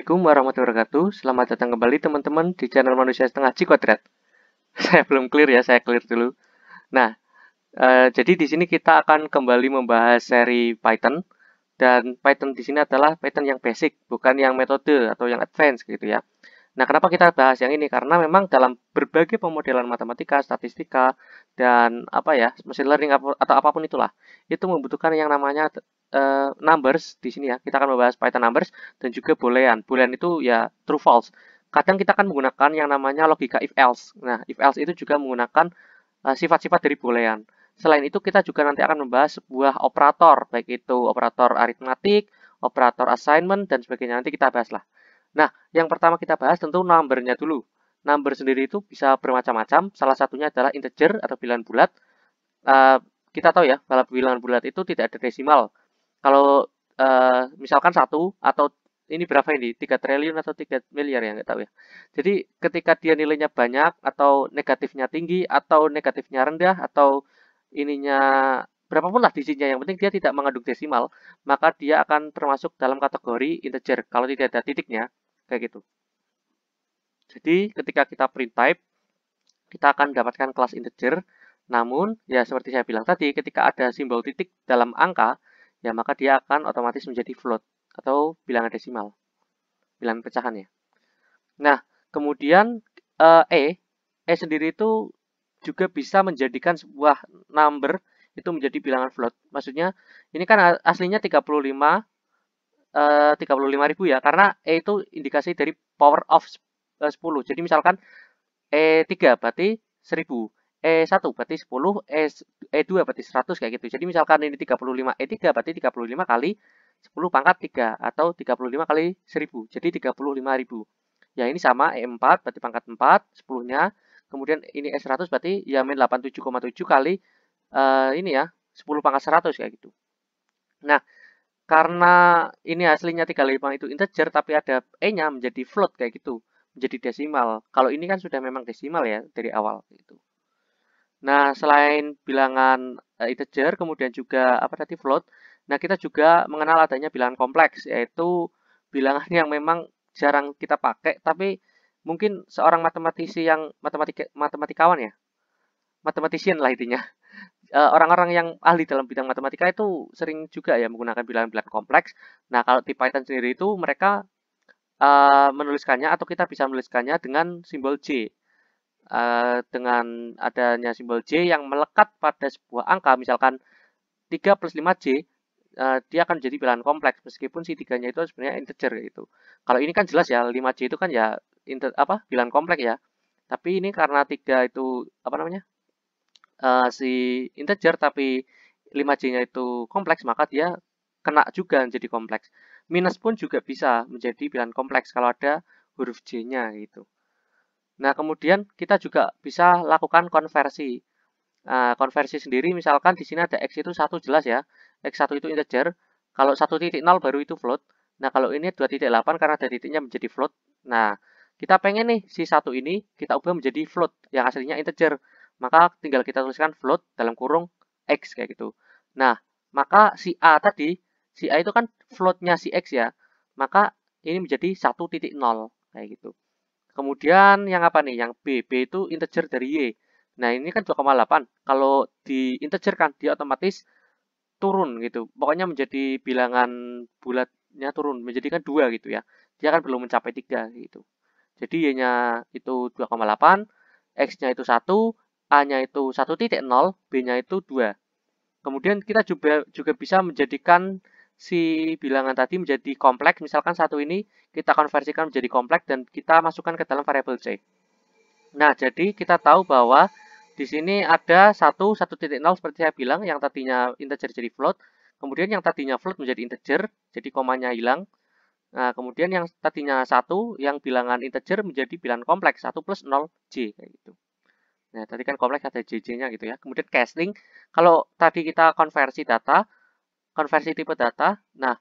Assalamualaikum warahmatullahi wabarakatuh. Selamat datang kembali teman-teman di channel Manusia Setengah G Kuadrat. Saya belum clear ya, saya clear dulu. Nah, jadi di sini kita akan kembali membahas seri Python, dan Python di sini adalah Python yang basic, bukan yang metode atau yang advance gitu ya. Nah, kenapa kita bahas yang ini? Karena memang dalam berbagai pemodelan matematika, statistika, dan apa ya, machine learning atau apapun itulah, itu membutuhkan yang namanya numbers di sini ya. Kita akan membahas Python numbers dan juga boolean. Boolean itu ya true false. Kadang kita akan menggunakan yang namanya logika if else. Nah, if else itu juga menggunakan sifat-sifat dari boolean. Selain itu, kita juga nanti akan membahas sebuah operator, baik itu operator aritmatik, operator assignment, dan sebagainya. Nanti kita bahas lah. Nah, yang pertama kita bahas tentu number-nya dulu. Number sendiri itu bisa bermacam-macam. Salah satunya adalah integer atau bilangan bulat. Kita tahu ya, kalau bilangan bulat itu tidak ada desimal. Kalau misalkan 1 atau ini berapa ini? 3 triliun atau 3 miliar ya, nggak tahu ya. Jadi ketika dia nilainya banyak atau negatifnya tinggi atau negatifnya rendah atau ininya berapapun lah diginya, yang penting dia tidak mengandung desimal, maka dia akan termasuk dalam kategori integer kalau tidak ada titiknya, kayak gitu. Jadi ketika kita print type, kita akan mendapatkan kelas integer. Namun, ya seperti saya bilang tadi, ketika ada simbol titik dalam angka, ya maka dia akan otomatis menjadi float atau bilangan desimal, bilangan pecahan ya. Nah, kemudian E sendiri itu juga bisa menjadikan sebuah number itu menjadi bilangan float. Maksudnya, ini kan aslinya 35.000 ya, karena E itu indikasi dari power of 10. Jadi misalkan E3 berarti 1000, E1 berarti 10, E2 berarti 100 kayak gitu. Jadi misalkan ini 35, E3 berarti 35 kali 10 pangkat 3 atau 35 kali 1000. Jadi 35.000. Ya ini sama E4 berarti pangkat 4, 10-nya. Kemudian ini E100 berarti ya min 87,7 kali ini ya 10 pangkat 100 kayak gitu. Nah, karena ini hasilnya 35 itu integer tapi ada E-nya menjadi float kayak gitu, menjadi desimal. Kalau ini kan sudah memang desimal ya dari awal gitu. Nah, selain bilangan integer kemudian juga apa tadi float, nah kita juga mengenal adanya bilangan kompleks, yaitu bilangan yang memang jarang kita pakai tapi mungkin seorang matematisi yang matematikawan ya, mathematician lah intinya. Orang-orang yang ahli dalam bidang matematika itu sering juga ya menggunakan bilangan-bilangan kompleks. Nah, kalau di Python sendiri itu mereka menuliskannya atau kita bisa menuliskannya dengan simbol J. Dengan adanya simbol J yang melekat pada sebuah angka, misalkan 3 plus 5J, dia akan jadi bilangan kompleks meskipun si 3-nya itu sebenarnya integer gitu. Kalau ini kan jelas ya 5J itu kan ya bilangan kompleks ya. Tapi ini karena 3 itu apa namanya? Si integer tapi 5J-nya itu kompleks, maka dia kena juga menjadi kompleks. Minus pun juga bisa menjadi bilangan kompleks kalau ada huruf J-nya gitu. Nah, kemudian kita juga bisa lakukan konversi. Konversi sendiri misalkan di sini ada X itu 1 jelas ya. X1 itu integer. Kalau 1.0 baru itu float. Nah, kalau ini 2.8 karena ada titiknya menjadi float. Nah, kita pengen nih si 1 ini kita ubah menjadi float yang aslinya integer. Maka tinggal kita tuliskan float dalam kurung X kayak gitu. Nah, maka si A tadi, si A itu kan floatnya si X ya. Maka ini menjadi 1.0 kayak gitu. Kemudian yang apa nih? Yang B. B itu integer dari Y. Nah, ini kan 2,8. Kalau di integer kan dia otomatis turun gitu. Pokoknya menjadi bilangan bulatnya turun, menjadikan 2 gitu ya. Dia kan belum mencapai 3 gitu. Jadi Y-nya itu 2,8, X-nya itu 1, A-nya itu 1.0, B-nya itu 2. Kemudian kita juga bisa menjadikan si bilangan tadi menjadi kompleks. Misalkan satu ini kita konversikan menjadi kompleks dan kita masukkan ke dalam variabel C. Nah, jadi kita tahu bahwa di sini ada 1.0 seperti saya bilang, yang tadinya integer jadi float. Kemudian yang tadinya float menjadi integer, jadi komanya hilang. Nah, kemudian yang tadinya 1, yang bilangan integer menjadi bilangan kompleks, 1 plus 0, J. Kayak gitu. Nah, tadi kan kompleks ada JJ-nya gitu ya. Kemudian casting, kalau tadi kita konversi data, konversi tipe data, nah,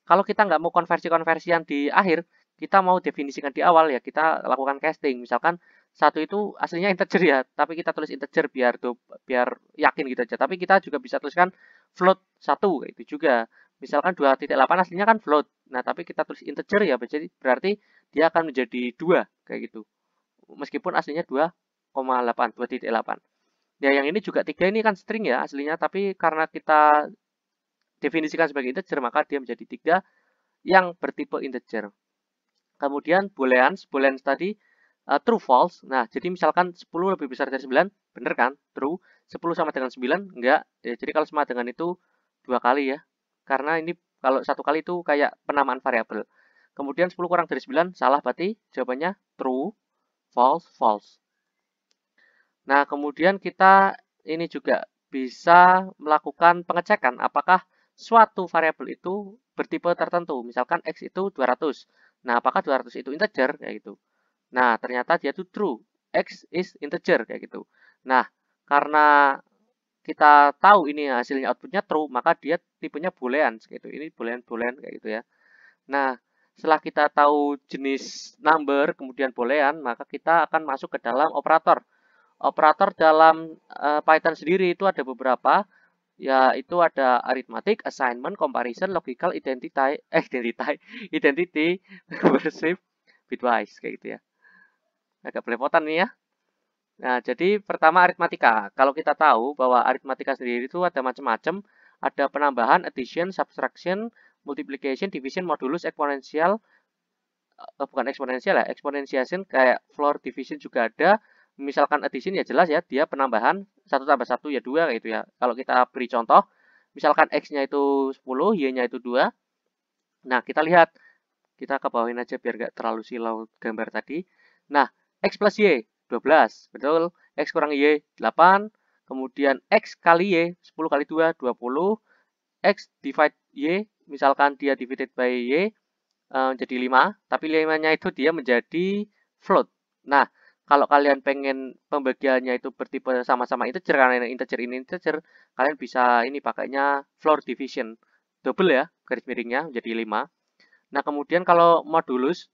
kalau kita nggak mau konversi-konversian di akhir, kita mau definisikan di awal ya, kita lakukan casting. Misalkan satu itu aslinya integer ya, tapi kita tulis integer biar yakin gitu aja. Tapi kita juga bisa tuliskan float 1 kayak itu juga. Misalkan 2.8 aslinya kan float. Nah, tapi kita tulis integer ya, jadi berarti dia akan menjadi 2 kayak gitu. Meskipun aslinya 2,8, 2.8. Ya, yang ini juga 3 ini kan string ya aslinya, tapi karena kita definisikan sebagai integer, maka dia menjadi 3 yang bertipe integer. Kemudian booleans tadi true false. Nah, jadi misalkan 10 lebih besar dari 9, bener kan? True. 10 sama dengan 9, enggak. Ya, jadi kalau sama dengan itu 2 kali ya. Karena ini kalau 1 kali itu kayak penamaan variabel. Kemudian 10 kurang dari 9, salah berarti jawabannya true, false, false. Nah, kemudian kita ini juga bisa melakukan pengecekan apakah suatu variabel itu bertipe tertentu. Misalkan X itu 200. Nah, apakah 200 itu integer? Kayak gitu. Nah, ternyata dia itu true. X is integer kayak gitu. Nah, karena kita tahu ini hasilnya outputnya true, maka dia tipenya boolean gitu. Ini boolean kayak gitu ya. Nah, setelah kita tahu jenis number kemudian boolean, maka kita akan masuk ke dalam operator. Operator dalam Python sendiri itu ada beberapa, yaitu ada arithmetic, assignment, comparison, logical, identity, recursive, bitwise kayak gitu ya. Agak belepotan nih ya. Nah, jadi pertama aritmatika. Kalau kita tahu bahwa aritmatika sendiri itu ada macam-macam, ada penambahan, addition, subtraction, multiplication, division, modulus, eksponensial, bukan eksponensial ya, exponentiation kayak floor division juga ada. Misalkan addition ya jelas ya, dia penambahan 1 tambah 1 ya 2 kayak gitu ya. Kalau kita beri contoh, misalkan X-nya itu 10, Y-nya itu 2. Nah, kita lihat, kita ke bawahin aja biar nggak terlalu silau gambar tadi. Nah, X plus Y 12, betul. X kurang Y 8, kemudian X kali Y 10 kali 2 20, X divide Y, misalkan dia divided by Y jadi 5, tapi 5-nya itu dia menjadi float. Nah, kalau kalian pengen pembagiannya itu bertipe sama-sama integer, karena integer ini integer, kalian bisa ini pakainya floor division. Double ya, garis miringnya menjadi 5. Nah, kemudian kalau modulus,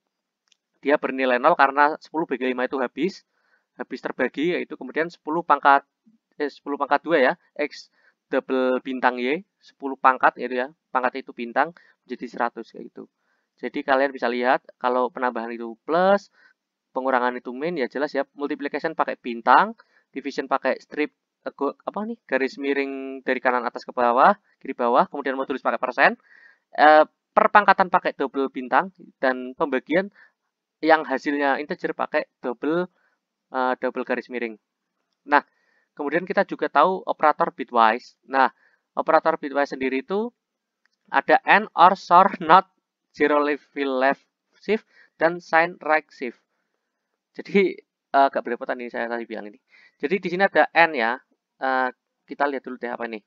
dia bernilai 0 karena 10 bagi 5 itu habis terbagi, yaitu kemudian 10 pangkat 10 pangkat 2 ya, X double bintang Y, 10 pangkat itu ya, pangkat itu bintang, menjadi 100 kayak gitu. Jadi kalian bisa lihat kalau penambahan itu plus, pengurangan itu min ya jelas ya. Multiplication pakai bintang, division pakai strip apa nih garis miring dari kanan atas ke bawah, kiri bawah, kemudian modulus pakai persen. Perpangkatan pakai double bintang dan pembagian yang hasilnya integer pakai double garis miring. Nah, kemudian kita juga tahu operator bitwise. Nah, operator bitwise sendiri itu ada AND, OR, SOR, NOT, zero left shift, dan sign right shift. Jadi agak belepotan ini saya tadi bilang ini. Jadi di sini ada AND ya. Kita lihat dulu deh apa ini.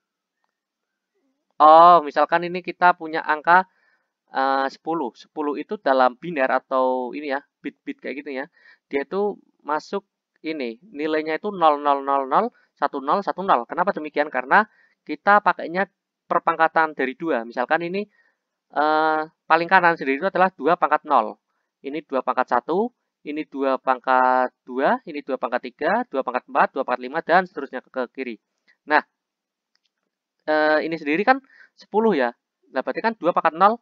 Oh, misalkan ini kita punya angka 10. 10 itu dalam biner atau ini ya, bit-bit kayak gitu ya. Dia itu masuk ini, nilainya itu 0000, 10, 10. Kenapa demikian? Karena kita pakainya perpangkatan dari 2. Misalkan ini paling kanan sendiri itu adalah 2 pangkat 0. Ini 2 pangkat 1, ini 2 pangkat 2, ini 2 pangkat 3, 2 pangkat 4, 2 pangkat 5, dan seterusnya ke kiri. Nah, ini sendiri kan 10 ya. Nah, berarti kan 2 pangkat 0,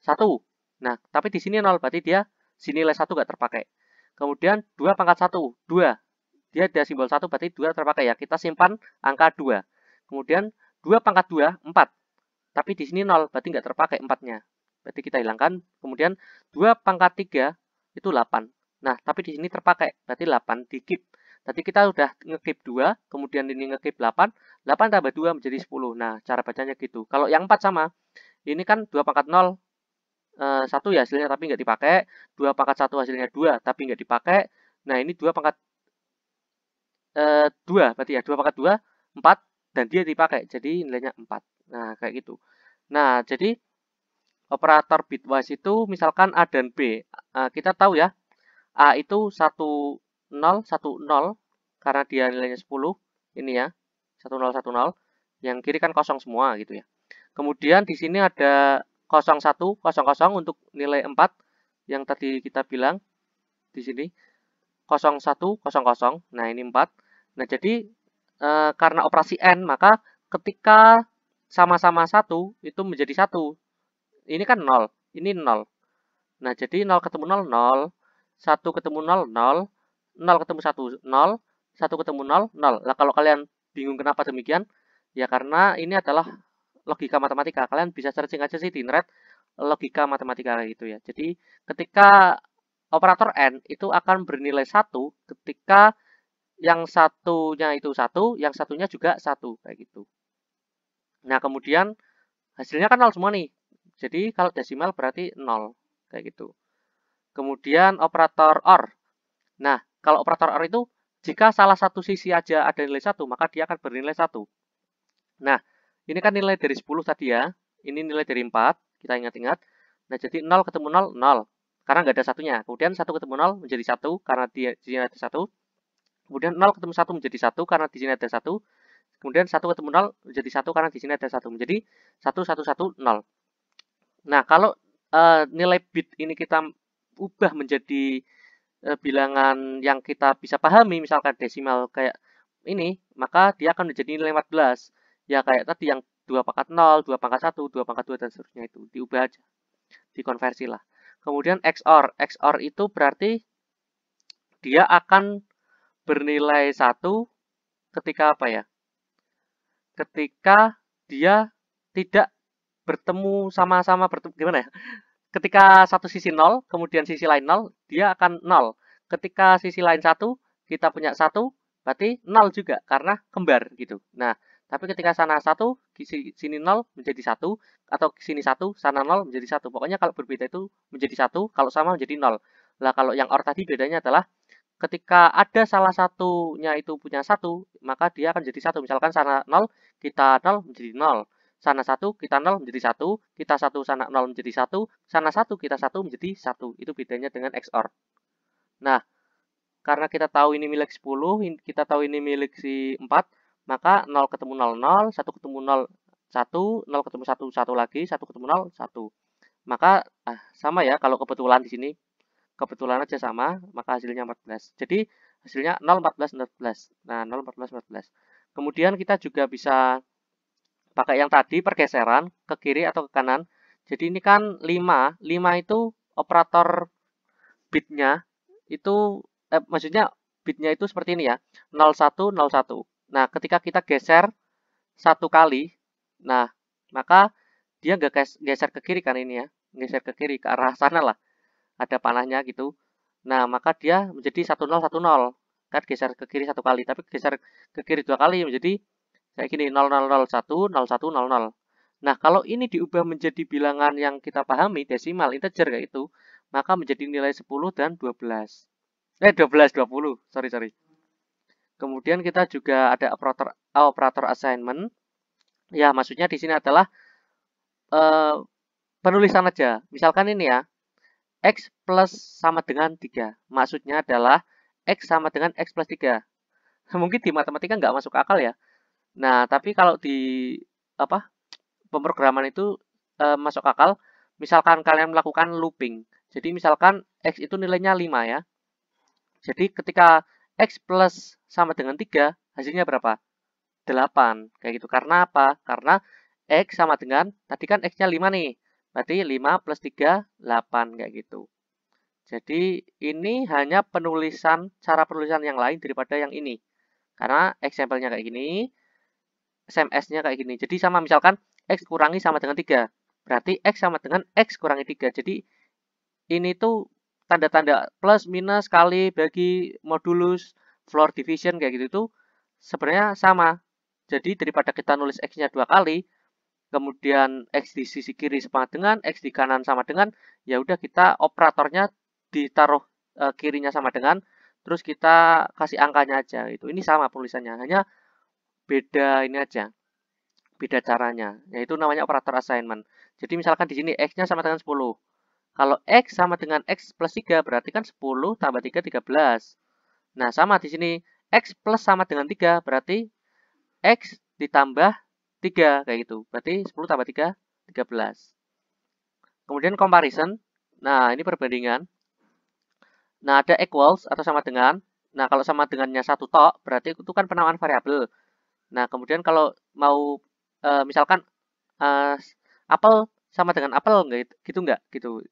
1. Nah, tapi di sini 0, berarti dia sini nilai 1 nggak terpakai. Kemudian 2 pangkat 1, 2. Dia ada simbol 1, berarti 2 terpakai ya. Kita simpan angka 2. Kemudian 2 pangkat 2, 4. Tapi di sini 0, berarti nggak terpakai 4-nya. Berarti kita hilangkan. Kemudian 2 pangkat 3 itu 8. Nah, tapi di sini terpakai, berarti 8 di keep. Tadi kita udah nge-keep 2, kemudian ini nge-keep 8. 8 tambah 2 menjadi 10. Nah, cara bacanya gitu. Kalau yang 4 sama, ini kan 2 pangkat 0, 1 ya hasilnya tapi nggak dipakai. 2 pangkat 1 hasilnya 2, tapi nggak dipakai. Nah, ini 2 pangkat 2, berarti ya 2 pangkat 2, 4, dan dia dipakai. Jadi nilainya 4. Nah, kayak gitu. Nah, jadi operator bitwise itu misalkan A dan B. Kita tahu ya, A itu 1, 0, 1, 0, karena dia nilainya 10. Ini ya, 1, 0, 1, 0. Yang kiri kan kosong semua gitu ya. Kemudian di sini ada 0, 1, 0, 0 untuk nilai 4. Yang tadi kita bilang di sini. 0, 1, 0, 0. Nah, ini 4. Nah, jadi karena operasi AND, maka ketika sama-sama 1 itu menjadi 1. Ini kan 0, ini 0. Nah, jadi 0 ketemu 0, 0. 1 ketemu 0, 0. 0 ketemu 1, 0. 1 ketemu 0, 0. Nah, kalau kalian bingung kenapa demikian, ya karena ini adalah logika matematika. Kalian bisa searching aja sih di internet logika matematika kayak gitu ya. Jadi, ketika operator AND itu akan bernilai 1 ketika yang satunya itu 1, yang satunya juga 1 kayak gitu. Nah, kemudian hasilnya kan 0 semua nih. Jadi, kalau desimal berarti 0 kayak gitu. Kemudian operator OR. Nah, kalau operator OR itu jika salah satu sisi aja ada nilai 1, maka dia akan bernilai 1. Nah, ini kan nilai dari 10 tadi ya. Ini nilai dari 4, kita ingat-ingat. Nah, jadi 0 ketemu 0, 0. Karena nggak ada satunya. Kemudian 1 ketemu 0 menjadi 1 karena di sini ada 1. Kemudian 0 ketemu 1 menjadi 1 karena di sini ada 1. Kemudian 1 ketemu 0 menjadi 1 karena di sini ada 1. Menjadi 1, 1, 1, 0. Nah, kalau nilai bit ini kita ubah menjadi bilangan yang kita bisa pahami, misalkan desimal kayak ini, maka dia akan menjadi nilai 14. Ya kayak tadi yang 2 pangkat 0, 2 pangkat 1, 2 pangkat 2, dan seterusnya itu. Diubah aja, dikonversi lah. Kemudian XOR. XOR itu berarti dia akan bernilai 1 ketika apa ya? Ketika dia tidak bertemu sama-sama gimana ya? Ketika satu sisi 0, kemudian sisi lain 0, dia akan 0. Ketika sisi lain 1, kita punya 1, berarti 0 juga, karena kembar gitu. Nah, tapi ketika sana 1, sini 0 menjadi 1, atau sini 1, sana 0 menjadi 1. Pokoknya kalau berbeda itu menjadi 1, kalau sama menjadi 0. Lah, kalau yang OR tadi bedanya adalah ketika ada salah satunya itu punya 1, maka dia akan jadi 1. Misalkan sana 0, kita 0 menjadi 0. Sana 1, kita 0 menjadi 1. Kita 1, sana 0 menjadi 1. Sana 1, kita 1 menjadi 1. Itu bedanya dengan XOR. Nah, karena kita tahu ini milik 10, kita tahu ini milik si 4, maka 0 ketemu 0, 0. 1 ketemu 0, 1. 0 ketemu 1, 1 lagi. 1 ketemu 0, 1. Maka, sama ya kalau kebetulan di sini. Kebetulan aja sama, maka hasilnya 14. Jadi hasilnya 0, 14, 14. Nah, 0, 14, 14. Kemudian kita juga bisa pakai yang tadi pergeseran ke kiri atau ke kanan. Jadi ini kan 5. 5 itu operator bitnya itu maksudnya bitnya itu seperti ini ya. 01, 01. Nah, ketika kita geser satu kali, nah, maka dia nggak geser ke kiri kan ini ya. Geser ke kiri, ke arah sana lah. Ada panahnya gitu. Nah, maka dia menjadi 1010. Kan geser ke kiri satu kali, tapi geser ke kiri dua kali menjadi kayak gini 0001, 0100. Nah, kalau ini diubah menjadi bilangan yang kita pahami, desimal, integer kayak itu, maka menjadi nilai 10 dan 12. 12, 20. Sorry, sorry. Kemudian kita juga ada operator assignment. Ya, maksudnya di sini adalah penulisan aja. Misalkan ini ya, X plus sama dengan 3. Maksudnya adalah X sama dengan X plus 3. Mungkin di matematika nggak masuk akal ya. Nah, tapi kalau di apa pemrograman itu masuk akal. Misalkan kalian melakukan looping. Jadi misalkan X itu nilainya 5 ya. Jadi ketika X plus sama dengan 3, hasilnya berapa? 8. Kayak gitu. Karena apa? Karena X sama dengan, tadi kan X-nya 5 nih. Berarti 5 plus 3, 8. Kayak gitu. Jadi ini hanya cara penulisan yang lain daripada yang ini. Karena example-nya kayak gini, SMS-nya kayak gini. Jadi sama misalkan X kurangi sama dengan 3. Berarti X sama dengan X kurangi 3. Jadi ini tuh tanda-tanda plus, minus, kali, bagi, modulus, floor division kayak gitu tuh sebenarnya sama. Jadi daripada kita nulis X-nya 2 kali, kemudian X di sisi kiri sama dengan, X di kanan sama dengan, ya udah kita operatornya ditaruh kirinya sama dengan, terus kita kasih angkanya aja. Ini sama penulisannya, hanya beda ini aja, beda caranya. Yaitu namanya operator assignment. Jadi misalkan di sini X-nya sama dengan 10. Kalau X sama dengan X plus 3, berarti kan 10 tambah 3, 13. Nah, sama di sini. X plus sama dengan 3, berarti X ditambah 3, kayak gitu. Berarti 10 tambah 3, 13. Kemudian comparison. Nah, ini perbandingan. Nah, ada equals atau sama dengan. Nah, kalau sama dengannya satu tok, berarti itu kan penamaan variabel. Nah, kemudian kalau mau misalkan uh, apel sama dengan apel nggak gitu nggak gitu.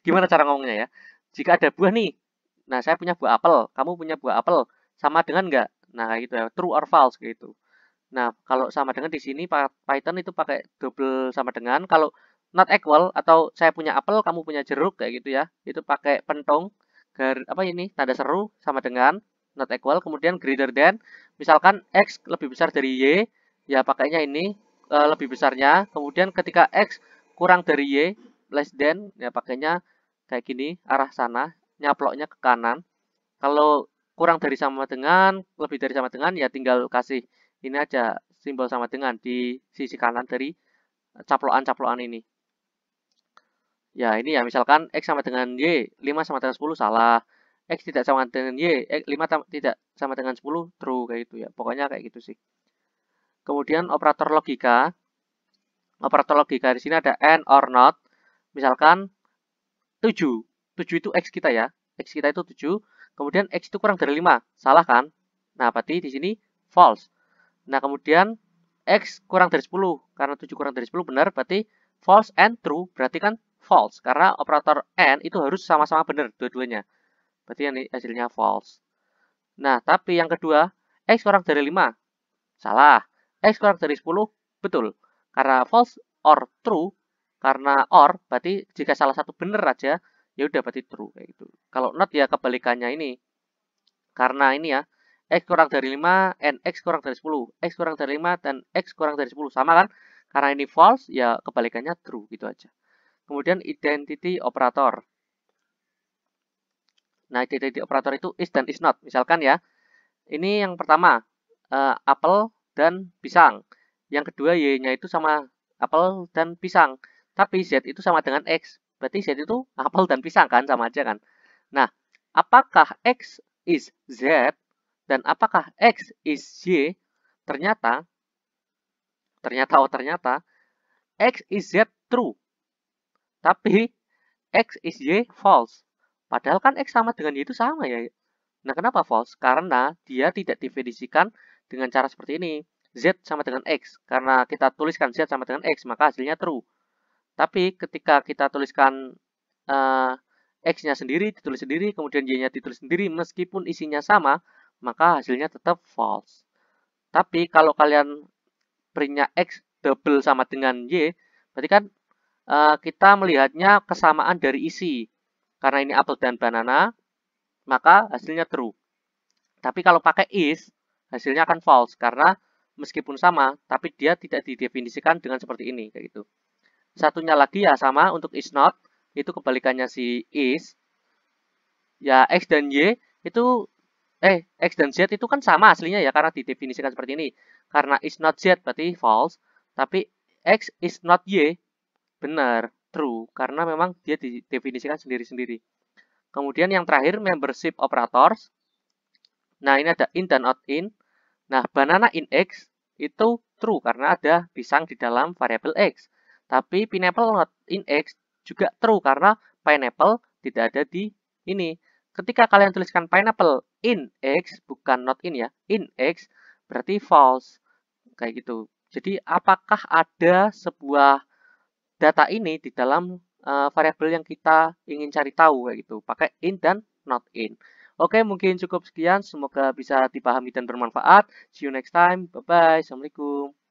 Gimana cara ngomongnya ya? Jika ada buah nih, nah saya punya buah apel, kamu punya buah apel, sama dengan nggak? Nah kayak gitu ya, true or false kayak gitu. Nah kalau sama dengan di sini Python itu pakai double sama dengan. Kalau not equal atau saya punya apel, kamu punya jeruk kayak gitu ya, itu pakai pentung apa ini tanda seru sama dengan not equal. Kemudian greater than, misalkan x lebih besar dari y, ya pakainya ini lebih besarnya. Kemudian ketika x kurang dari y, less than, ya pakainya kayak gini, arah sana, nyaploknya ke kanan. Kalau kurang dari sama dengan, lebih dari sama dengan, ya tinggal kasih ini aja, simbol sama dengan di sisi kanan dari caplokan-caplokan ini. Ya, ini ya, misalkan X sama dengan Y, 5 sama dengan 10 salah. X tidak sama dengan Y, 5 tidak sama dengan 10, true, kayak gitu ya. Pokoknya kayak gitu sih. Kemudian operator logika. Operator logika di sini ada and or not. Misalkan 7. 7 itu X kita ya. X kita itu 7. Kemudian X itu kurang dari 5. Salah kan? Nah, berarti di sini false. Nah, kemudian X kurang dari 10. Karena 7 kurang dari 10 benar, berarti false and true. Berarti kan false. Karena operator and itu harus sama-sama benar dua-duanya. Berarti yang hasilnya false. Nah, tapi yang kedua, X kurang dari 5. Salah. X kurang dari 10, betul. Karena false or true, karena or, berarti jika salah satu benar aja, ya udah berarti true. Kayak gitu. Kalau not ya kebalikannya ini. Karena ini ya, X kurang dari 5 and X kurang dari 10. X kurang dari 5 dan X kurang dari 10. Sama kan? Karena ini false, ya kebalikannya true. Gitu aja. Kemudian identity operator. Nah, identity operator itu is dan is not. Misalkan ya, ini yang pertama, apel dan pisang. Yang kedua, Y-nya itu sama apel dan pisang. Tapi Z itu sama dengan X. Berarti Z itu apel dan pisang kan? Sama aja kan? Nah, apakah X is Z dan apakah X is Y? Ternyata X is Z true. Tapi X is Y false. Padahal kan X sama dengan Y itu sama ya. Nah, kenapa false? Karena dia tidak definisikan dengan cara seperti ini. Z sama dengan X. Karena kita tuliskan Z sama dengan X, maka hasilnya true. Tapi ketika kita tuliskan X-nya sendiri, ditulis sendiri, kemudian Y-nya ditulis sendiri, meskipun isinya sama, maka hasilnya tetap false. Tapi kalau kalian printnya X double sama dengan Y, berarti kan kita melihatnya kesamaan dari isi. Karena ini apel dan banana, maka hasilnya true. Tapi kalau pakai is, hasilnya akan false karena meskipun sama, tapi dia tidak didefinisikan dengan seperti ini, kayak gitu. Satunya lagi ya sama untuk is not, itu kebalikannya si is. Ya x dan y itu x dan z itu kan sama aslinya ya karena didefinisikan seperti ini. Karena is not z berarti false, tapi x is not y benar, true karena memang dia didefinisikan sendiri-sendiri. Kemudian yang terakhir membership operators. Nah, ini ada in dan out in. Nah, banana in X itu true karena ada pisang di dalam variabel X. Tapi pineapple not in X juga true karena pineapple tidak ada di ini. Ketika kalian tuliskan pineapple in X, bukan not in ya, in X, berarti false. Kayak gitu. Jadi, apakah ada sebuah data ini di dalam variabel yang kita ingin cari tahu kayak gitu. Pakai in dan not in. Oke, mungkin cukup sekian. Semoga bisa dipahami dan bermanfaat. See you next time. Bye-bye. Assalamualaikum.